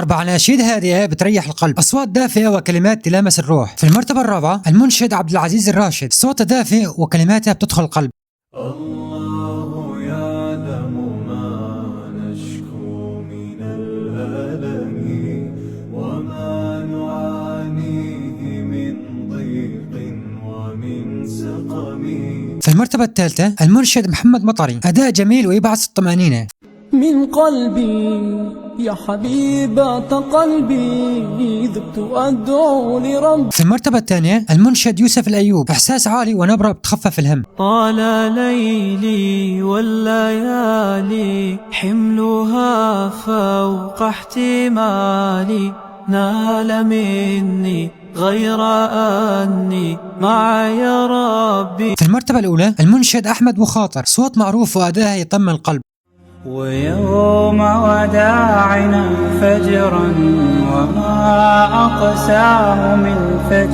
4 أناشيد هادئة بتريح القلب، أصوات دافئة وكلمات تلامس الروح. في المرتبة الرابعة المنشد عبد العزيز الراشد، صوته دافئ وكلماته بتدخل القلب. الله يعلم ما نشكو من الألم وما نعانيه من ضيق ومن سقم. في المرتبة الثالثة المنشد محمد مطري، أداء جميل ويبعث الطمأنينة. من قلبي يا حبيبة قلبي ذبت أدعو لرب. في المرتبة الثانية المنشد يوسف الأيوب، إحساس عالي ونبرة بتخفف الهم. طال ليلي والليالي حملها فوق احتمالي نال مني غير أني معي ربي. في المرتبة الأولى المنشد أحمد مخاطر، صوت معروف وأداءه يطمن القلب. ويوم وداعنا فجرا وما أقساه من فجر.